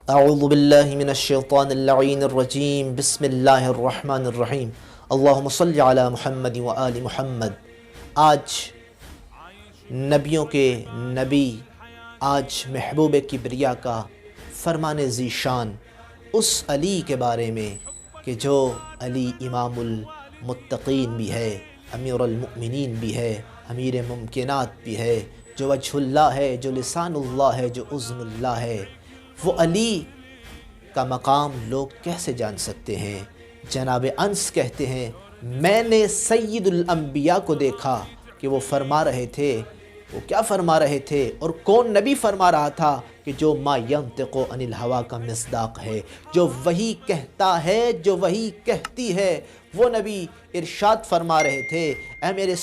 اعوذ باللہ من الشیطان اللعین الرجیم بسم اللہ الرحمن الرحیم اللہم صلی علی محمد و آل محمد۔ آج نبیوں کے نبی، آج محبوب کبریا کا فرمان ذیشان اس علی کے بارے میں کہ جو علی امام المتقین بھی ہے، امیر المؤمنین بھی ہے، امیر ممکنات بھی ہے، جو وجہ اللہ ہے، جو لسان اللہ ہے، جو اذن اللہ ہے۔ وہ علی کا مقام لوگ کیسے جان سکتے ہیں؟ جناب انس کہتے ہیں میں نے سید الانبیاء کو دیکھا کہ وہ فرما رہے تھے، وہ کیا فرما رہے تھے اور کون نبی فرما رہا تھا کہ جو ما ینطق عن الہوا کا مصداق ہے، جو وہی کہتا ہے، جو وہی کہتی ہے، وہ نبی ارشاد فرما رہے تھے اے میرے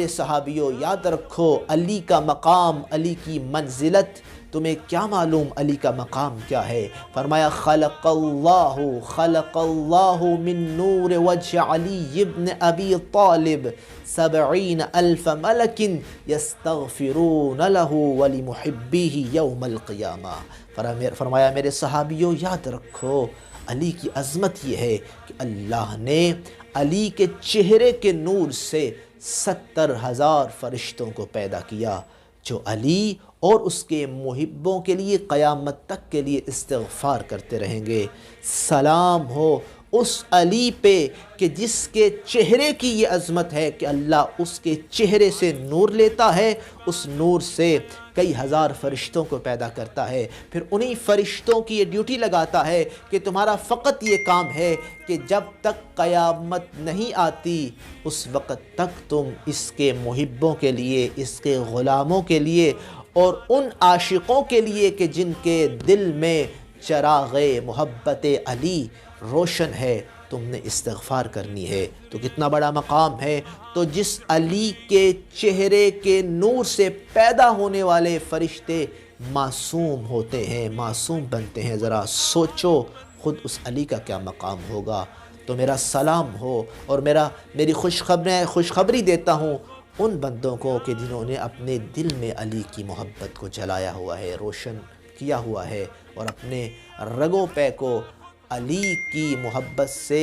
صحابیوں یاد رکھو علی کا مقام، علی کی منزلت تمہیں کیا معلوم علی کا مقام کیا ہے؟ فرمایا خلق اللہ من نور وجہ علی ابن ابی طالب 70,000 ملک یستغفرون لہ ولمحبیہ یوم القیامہ۔ فرمایا میرے صحابیوں یاد رکھو علی کی عظمت یہ ہے کہ اللہ نے علی کے چہرے کے نور سے 70,000 فرشتوں کو پیدا کیا جو علی اور اس کے محبوں کے لیے قیامت تک کے لیے استغفار کرتے رہیں گے۔ سلام ہو اس علی پہ کہ جس کے چہرے کی یہ عظمت ہے کہ اللہ اس کے چہرے سے نور لیتا ہے، اس نور سے کئی ہزار فرشتوں کو پیدا کرتا ہے، پھر انہی فرشتوں کی یہ ڈیوٹی لگاتا ہے کہ تمہارا فقط یہ کام ہے کہ جب تک قیامت نہیں آتی اس وقت تک تم اس کے محبوں کے لیے، اس کے غلاموں کے لیے اور ان عاشقوں کے لیے کہ جن کے دل میں چراغ محبت علی روشن ہے، تم نے استغفار کرنی ہے۔ تو کتنا بڑا مقام ہے۔ تو جس علی کے چہرے کے نور سے پیدا ہونے والے فرشتے معصوم ہوتے ہیں، معصوم بنتے ہیں، ذرا سوچو خود اس علی کا کیا مقام ہوگا۔ تو میرا سلام ہو اور میری خوشخبری دیتا ہوں ان بندوں کو کہ جنہوں نے اپنے دل میں علی کی محبت کو جلایا ہوا ہے، روشن کیا ہوا ہے اور اپنے رگو پے کو علی کی محبت سے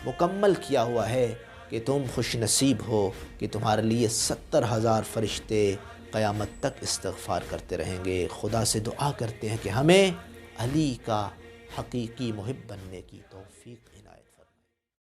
مکمل کیا ہوا ہے کہ تم خوش نصیب ہو کہ تمہارے لیے 70,000 فرشتے قیامت تک استغفار کرتے رہیں گے۔ خدا سے دعا کرتے ہیں کہ ہمیں علی کا حقیقی محب بننے کی توفیق